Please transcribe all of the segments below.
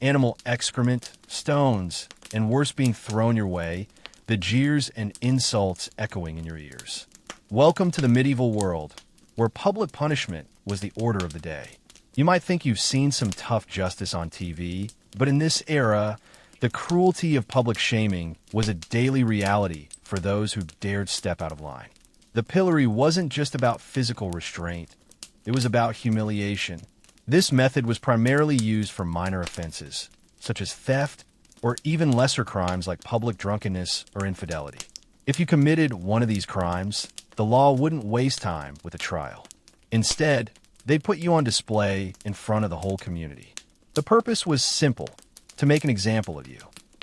animal excrement, stones, and worse being thrown your way, the jeers and insults echoing in your ears. Welcome to the medieval world, where public punishment was the order of the day. You might think you've seen some tough justice on TV, but in this era, the cruelty of public shaming was a daily reality for those who dared step out of line. The pillory wasn't just about physical restraint, it was about humiliation. This method was primarily used for minor offenses, such as theft, or even lesser crimes like public drunkenness or infidelity. If you committed one of these crimes, the law wouldn't waste time with a trial. Instead, they'd put you on display in front of the whole community. The purpose was simple: to make an example of you.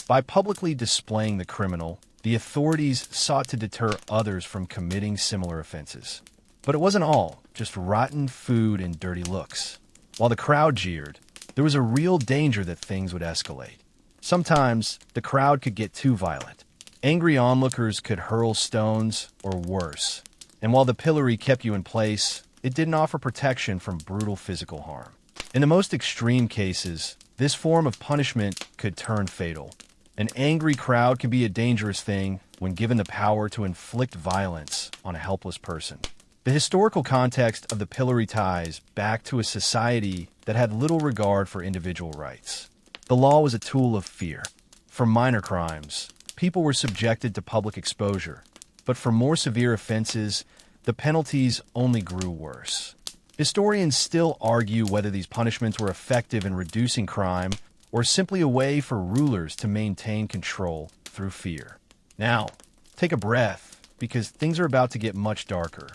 By publicly displaying the criminal, the authorities sought to deter others from committing similar offenses. But it wasn't all just rotten food and dirty looks. While the crowd jeered, there was a real danger that things would escalate. Sometimes, the crowd could get too violent. Angry onlookers could hurl stones or worse. And while the pillory kept you in place, it didn't offer protection from brutal physical harm. In the most extreme cases, this form of punishment could turn fatal. An angry crowd can be a dangerous thing when given the power to inflict violence on a helpless person. The historical context of the pillory ties back to a society that had little regard for individual rights. The law was a tool of fear. For minor crimes, people were subjected to public exposure, but for more severe offenses, the penalties only grew worse. Historians still argue whether these punishments were effective in reducing crime or simply a way for rulers to maintain control through fear. Now, take a breath, because things are about to get much darker.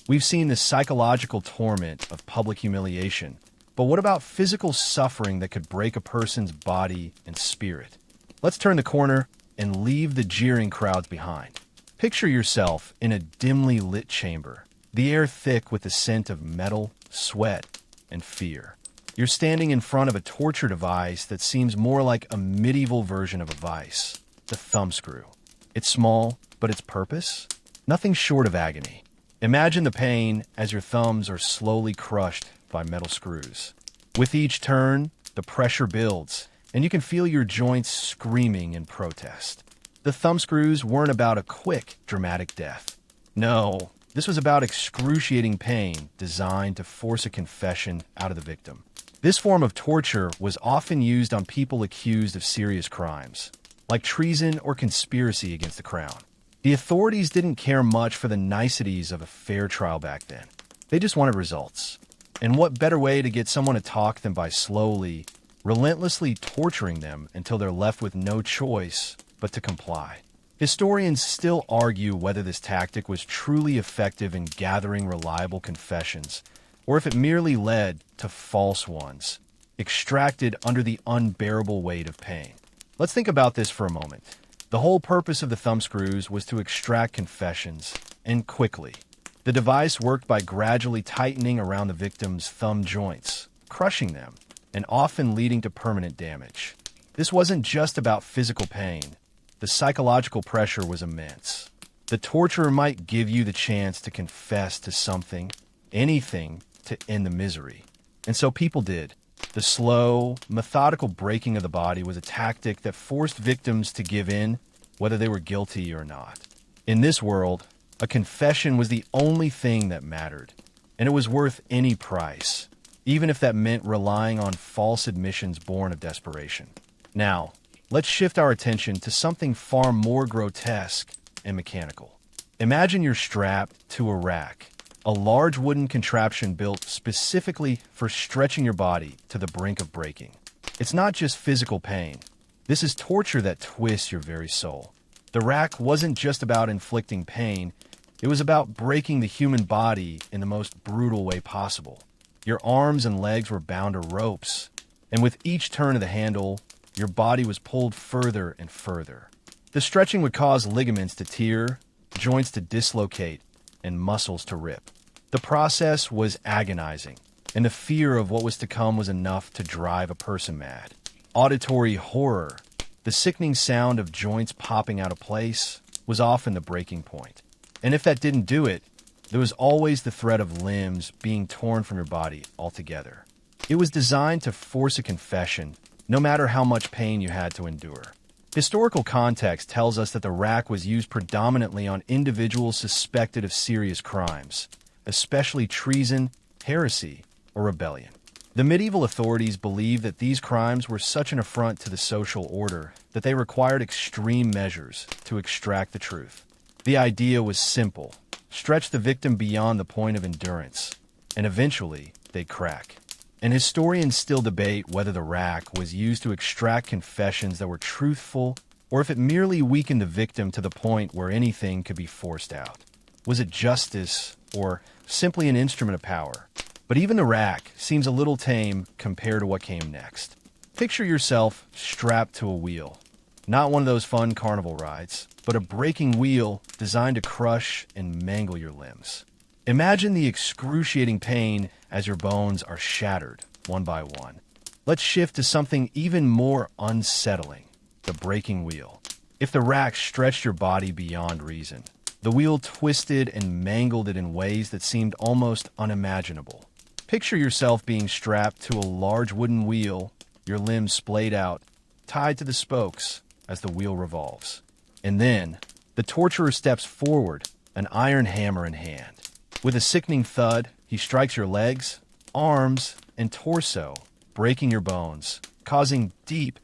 We've seen the psychological torment of public humiliation, but what about physical suffering that could break a person's body and spirit? Let's turn the corner and leave the jeering crowds behind. Picture yourself in a dimly lit chamber, the air thick with the scent of metal, sweat, and fear. You're standing in front of a torture device that seems more like a medieval version of a vice, the thumbscrew. It's small, but its purpose? Nothing short of agony. Imagine the pain as your thumbs are slowly crushed by metal screws. With each turn, the pressure builds, and you can feel your joints screaming in protest. The thumbscrews weren't about a quick, dramatic death. No, this was about excruciating pain designed to force a confession out of the victim. This form of torture was often used on people accused of serious crimes, like treason or conspiracy against the crown. The authorities didn't care much for the niceties of a fair trial back then. They just wanted results. And what better way to get someone to talk than by slowly, relentlessly torturing them until they're left with no choice but to comply. Historians still argue whether this tactic was truly effective in gathering reliable confessions, or if it merely led to false ones, extracted under the unbearable weight of pain. Let's think about this for a moment. The whole purpose of the thumbscrews was to extract confessions, and quickly. The device worked by gradually tightening around the victim's thumb joints, crushing them, and often leading to permanent damage. This wasn't just about physical pain. The psychological pressure was immense. The torturer might give you the chance to confess to something, anything, to end the misery. And so people did. The slow, methodical breaking of the body was a tactic that forced victims to give in, whether they were guilty or not. In this world, a confession was the only thing that mattered, and it was worth any price, even if that meant relying on false admissions born of desperation. Now, let's shift our attention to something far more grotesque and mechanical. Imagine you're strapped to a rack, a large wooden contraption built specifically for stretching your body to the brink of breaking. It's not just physical pain. This is torture that twists your very soul. The rack wasn't just about inflicting pain, it was about breaking the human body in the most brutal way possible. Your arms and legs were bound to ropes, and with each turn of the handle, your body was pulled further and further. The stretching would cause ligaments to tear, joints to dislocate, and muscles to rip. The process was agonizing, and the fear of what was to come was enough to drive a person mad. Auditory horror, the sickening sound of joints popping out of place, was often the breaking point. And if that didn't do it, there was always the threat of limbs being torn from your body altogether. It was designed to force a confession, no matter how much pain you had to endure. Historical context tells us that the rack was used predominantly on individuals suspected of serious crimes, especially treason, heresy, or rebellion. The medieval authorities believed that these crimes were such an affront to the social order that they required extreme measures to extract the truth. The idea was simple: stretch the victim beyond the point of endurance, and eventually they'd crack. And historians still debate whether the rack was used to extract confessions that were truthful or if it merely weakened the victim to the point where anything could be forced out. Was it justice or simply an instrument of power? But even the rack seems a little tame compared to what came next. Picture yourself strapped to a wheel. Not one of those fun carnival rides, but a breaking wheel designed to crush and mangle your limbs. Imagine the excruciating pain as your bones are shattered one by one. Let's shift to something even more unsettling: the breaking wheel. If the rack stretched your body beyond reason, the wheel twisted and mangled it in ways that seemed almost unimaginable. Picture yourself being strapped to a large wooden wheel, your limbs splayed out, tied to the spokes as the wheel revolves. And then, the torturer steps forward, an iron hammer in hand. With a sickening thud, he strikes your legs, arms, and torso, breaking your bones, causing deep,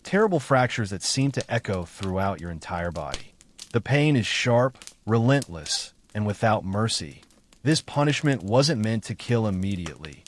terrible fractures that seem to echo throughout your entire body. The pain is sharp, relentless, and without mercy. This punishment wasn't meant to kill immediately.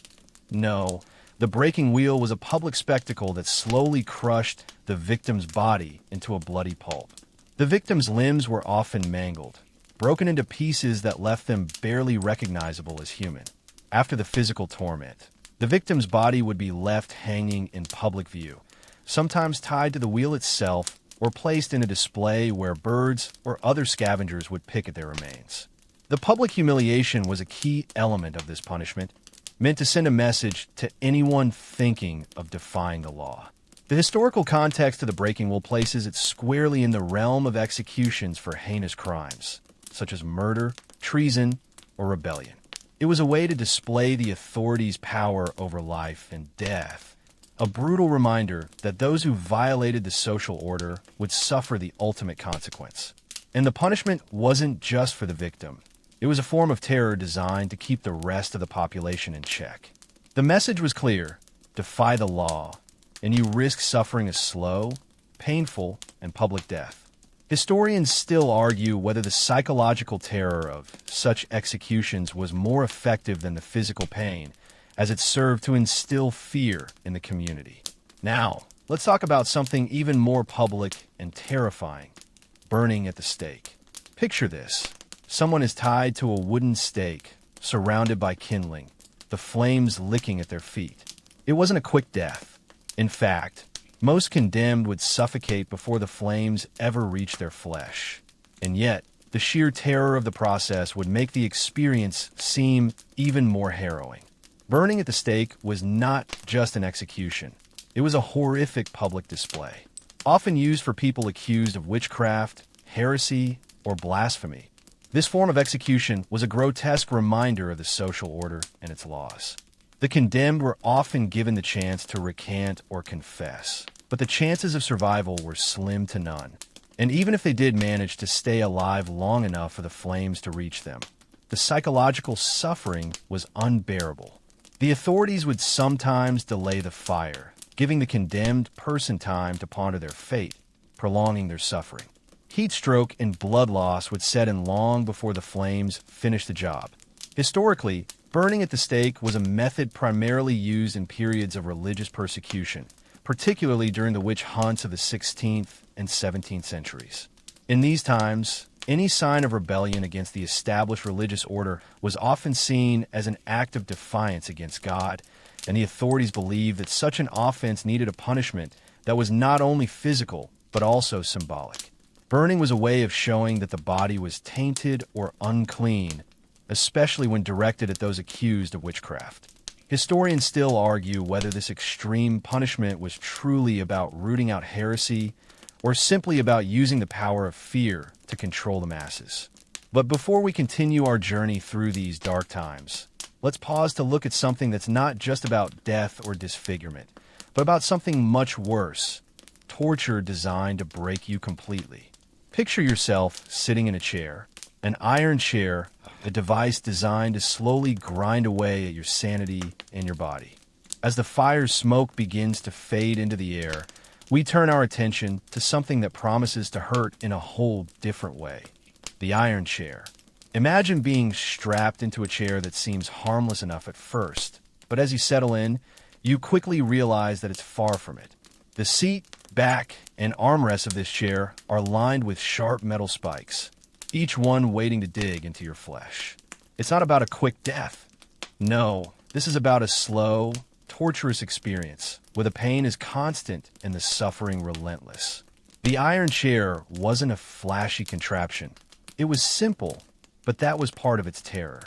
No, the breaking wheel was a public spectacle that slowly crushed the victim's body into a bloody pulp. The victim's limbs were often mangled, broken into pieces that left them barely recognizable as human. After the physical torment, the victim's body would be left hanging in public view, sometimes tied to the wheel itself or placed in a display where birds or other scavengers would pick at their remains. The public humiliation was a key element of this punishment, meant to send a message to anyone thinking of defying the law. The historical context of the breaking wheel places it squarely in the realm of executions for heinous crimes, such as murder, treason, or rebellion. It was a way to display the authorities' power over life and death, a brutal reminder that those who violated the social order would suffer the ultimate consequence. And the punishment wasn't just for the victim. It was a form of terror designed to keep the rest of the population in check. The message was clear: defy the law, and you risk suffering a slow, painful, and public death. Historians still argue whether the psychological terror of such executions was more effective than the physical pain, as it served to instill fear in the community. Now, let's talk about something even more public and terrifying: burning at the stake. Picture this. Someone is tied to a wooden stake, surrounded by kindling, the flames licking at their feet. It wasn't a quick death. In fact, most condemned would suffocate before the flames ever reached their flesh. And yet, the sheer terror of the process would make the experience seem even more harrowing. Burning at the stake was not just an execution. It was a horrific public display, often used for people accused of witchcraft, heresy, or blasphemy. This form of execution was a grotesque reminder of the social order and its laws. The condemned were often given the chance to recant or confess, but the chances of survival were slim to none. And even if they did manage to stay alive long enough for the flames to reach them, the psychological suffering was unbearable. The authorities would sometimes delay the fire, giving the condemned person time to ponder their fate, prolonging their suffering. Heat stroke and blood loss would set in long before the flames finished the job. Historically, burning at the stake was a method primarily used in periods of religious persecution, particularly during the witch hunts of the 16th and 17th centuries. In these times, any sign of rebellion against the established religious order was often seen as an act of defiance against God, and the authorities believed that such an offense needed a punishment that was not only physical, but also symbolic. Burning was a way of showing that the body was tainted or unclean, especially when directed at those accused of witchcraft. Historians still argue whether this extreme punishment was truly about rooting out heresy or simply about using the power of fear to control the masses. But before we continue our journey through these dark times, let's pause to look at something that's not just about death or disfigurement, but about something much worse: torture designed to break you completely. Picture yourself sitting in a chair, an iron chair, a device designed to slowly grind away at your sanity and your body. As the fire's smoke begins to fade into the air, we turn our attention to something that promises to hurt in a whole different way: the iron chair. Imagine being strapped into a chair that seems harmless enough at first, but as you settle in, you quickly realize that it's far from it. The seat, back, and armrests of this chair are lined with sharp metal spikes, each one waiting to dig into your flesh. It's not about a quick death. No, this is about a slow, torturous experience, where the pain is constant and the suffering relentless. The iron chair wasn't a flashy contraption. It was simple, but that was part of its terror.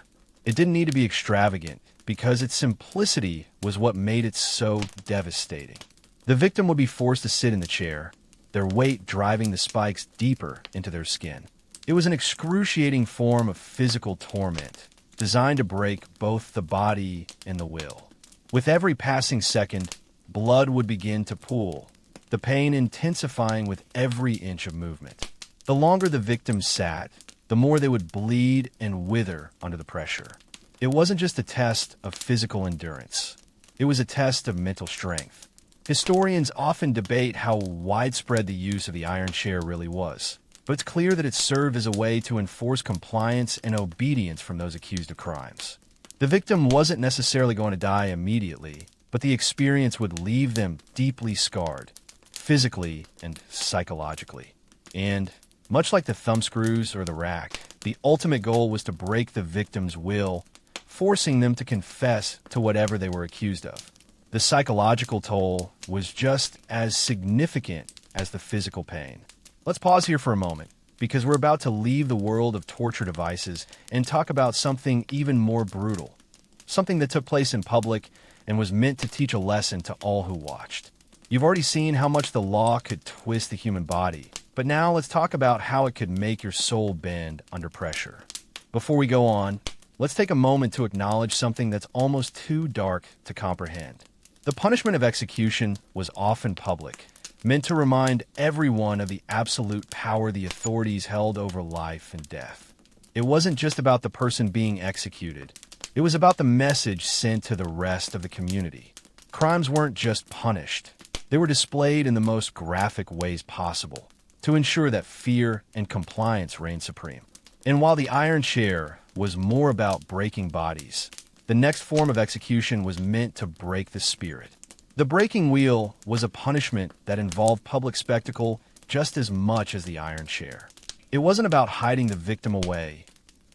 It didn't need to be extravagant, because its simplicity was what made it so devastating. The victim would be forced to sit in the chair, their weight driving the spikes deeper into their skin. It was an excruciating form of physical torment, designed to break both the body and the will. With every passing second, blood would begin to pool, the pain intensifying with every inch of movement. The longer the victim sat, the more they would bleed and wither under the pressure. It wasn't just a test of physical endurance. It was a test of mental strength. Historians often debate how widespread the use of the iron chair really was, but it's clear that it served as a way to enforce compliance and obedience from those accused of crimes. The victim wasn't necessarily going to die immediately, but the experience would leave them deeply scarred, physically and psychologically. And much like the thumbscrews or the rack, the ultimate goal was to break the victim's will, forcing them to confess to whatever they were accused of. The psychological toll was just as significant as the physical pain. Let's pause here for a moment, because we're about to leave the world of torture devices and talk about something even more brutal, something that took place in public and was meant to teach a lesson to all who watched. You've already seen how much the law could twist the human body, but now let's talk about how it could make your soul bend under pressure. Before we go on, let's take a moment to acknowledge something that's almost too dark to comprehend. The punishment of execution was often public, meant to remind everyone of the absolute power the authorities held over life and death. It wasn't just about the person being executed. It was about the message sent to the rest of the community. Crimes weren't just punished. They were displayed in the most graphic ways possible to ensure that fear and compliance reigned supreme. And while the iron chair was more about breaking bodies, the next form of execution was meant to break the spirit. The breaking wheel was a punishment that involved public spectacle just as much as the iron chair. It wasn't about hiding the victim away.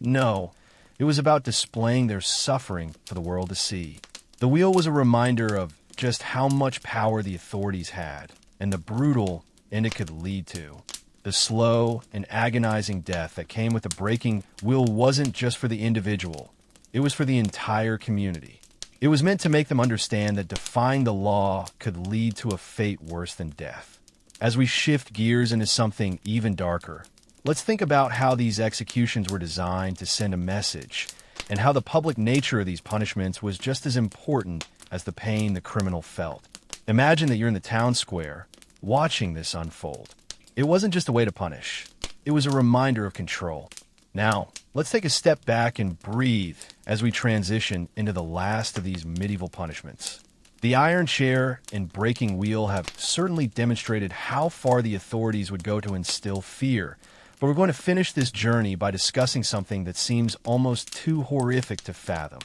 No, it was about displaying their suffering for the world to see. The wheel was a reminder of just how much power the authorities had, and the brutal end it could lead to. The slow and agonizing death that came with the breaking wheel wasn't just for the individual. It was for the entire community. It was meant to make them understand that defying the law could lead to a fate worse than death. As we shift gears into something even darker, let's think about how these executions were designed to send a message, and how the public nature of these punishments was just as important as the pain the criminal felt. Imagine that you're in the town square, watching this unfold. It wasn't just a way to punish. It was a reminder of control. Now, let's take a step back and breathe as we transition into the last of these medieval punishments. The iron chair and breaking wheel have certainly demonstrated how far the authorities would go to instill fear, but we're going to finish this journey by discussing something that seems almost too horrific to fathom: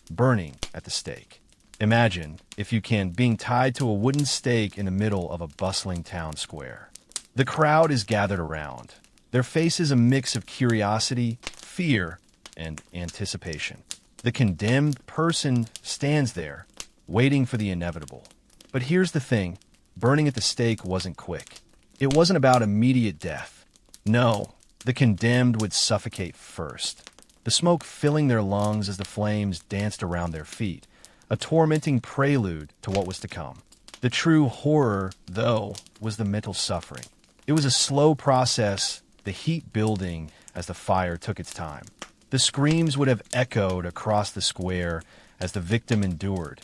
burning at the stake. Imagine, if you can, being tied to a wooden stake in the middle of a bustling town square. The crowd is gathered around. Their faces a mix of curiosity, fear, and anticipation. The condemned person stands there, waiting for the inevitable. But here's the thing: burning at the stake wasn't quick. It wasn't about immediate death. No, the condemned would suffocate first, the smoke filling their lungs as the flames danced around their feet, a tormenting prelude to what was to come. The true horror, though, was the mental suffering. It was a slow process, the heat building as the fire took its time. The screams would have echoed across the square as the victim endured.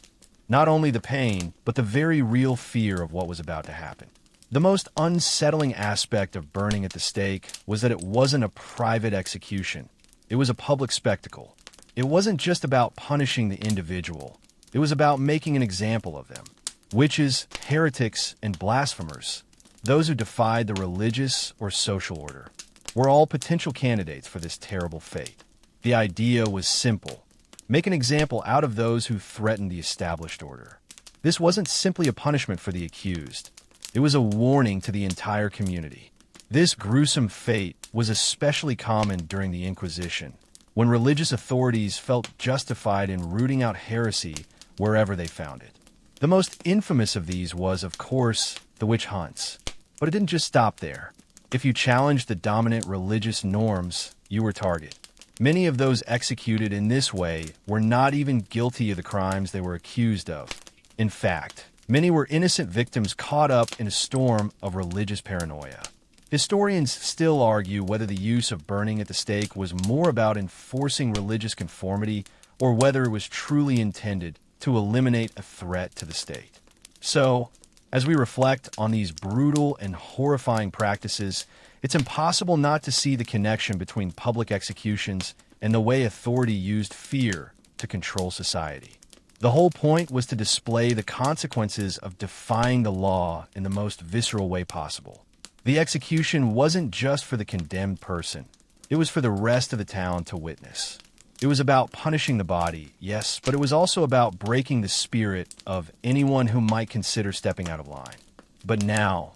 Not only the pain, but the very real fear of what was about to happen. The most unsettling aspect of burning at the stake was that it wasn't a private execution. It was a public spectacle. It wasn't just about punishing the individual. It was about making an example of them. Witches, heretics, and blasphemers, those who defied the religious or social order, were all potential candidates for this terrible fate. The idea was simple. Make an example out of those who threatened the established order. This wasn't simply a punishment for the accused. It was a warning to the entire community. This gruesome fate was especially common during the Inquisition, when religious authorities felt justified in rooting out heresy wherever they found it. The most infamous of these was, of course, the witch hunts. But it didn't just stop there. If you challenged the dominant religious norms, you were target. Many of those executed in this way were not even guilty of the crimes they were accused of. In fact, many were innocent victims caught up in a storm of religious paranoia. Historians still argue whether the use of burning at the stake was more about enforcing religious conformity or whether it was truly intended to eliminate a threat to the state. So, as we reflect on these brutal and horrifying practices, it's impossible not to see the connection between public executions and the way authority used fear to control society. The whole point was to display the consequences of defying the law in the most visceral way possible. The execution wasn't just for the condemned person. It was for the rest of the town to witness. It was about punishing the body, yes, but it was also about breaking the spirit of anyone who might consider stepping out of line. But now,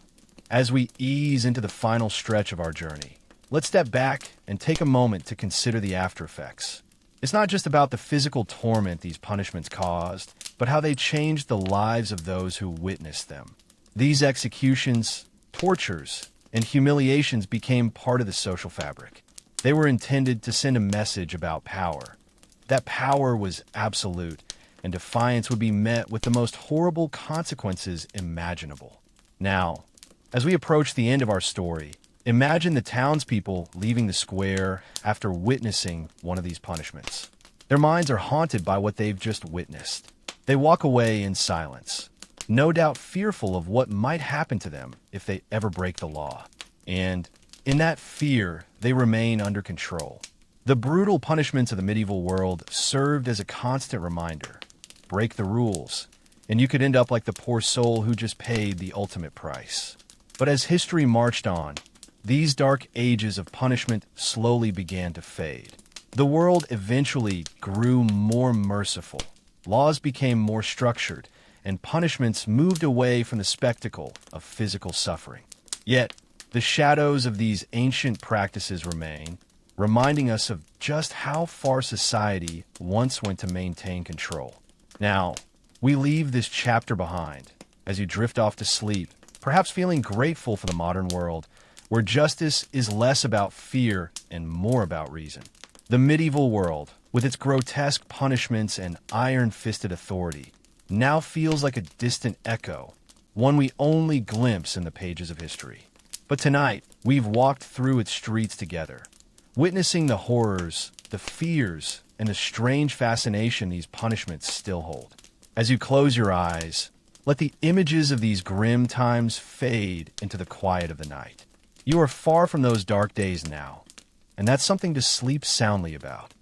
as we ease into the final stretch of our journey, let's step back and take a moment to consider the after effects. It's not just about the physical torment these punishments caused, but how they changed the lives of those who witnessed them. These executions, tortures, and humiliations became part of the social fabric. They were intended to send a message about power. That power was absolute, and defiance would be met with the most horrible consequences imaginable. Now, as we approach the end of our story, imagine the townspeople leaving the square after witnessing one of these punishments. Their minds are haunted by what they've just witnessed. They walk away in silence, no doubt fearful of what might happen to them if they ever break the law. And in that fear, they remain under control. The brutal punishments of the medieval world served as a constant reminder. Break the rules, and you could end up like the poor soul who just paid the ultimate price. But as history marched on, these dark ages of punishment slowly began to fade. The world eventually grew more merciful. Laws became more structured, and punishments moved away from the spectacle of physical suffering. Yet, the shadows of these ancient practices remain, reminding us of just how far society once went to maintain control. Now, we leave this chapter behind as you drift off to sleep, perhaps feeling grateful for the modern world, where justice is less about fear and more about reason. The medieval world, with its grotesque punishments and iron-fisted authority, now feels like a distant echo, one we only glimpse in the pages of history. But tonight, we've walked through its streets together, witnessing the horrors, the fears, and the strange fascination these punishments still hold. As you close your eyes, let the images of these grim times fade into the quiet of the night. You are far from those dark days now, and that's something to sleep soundly about.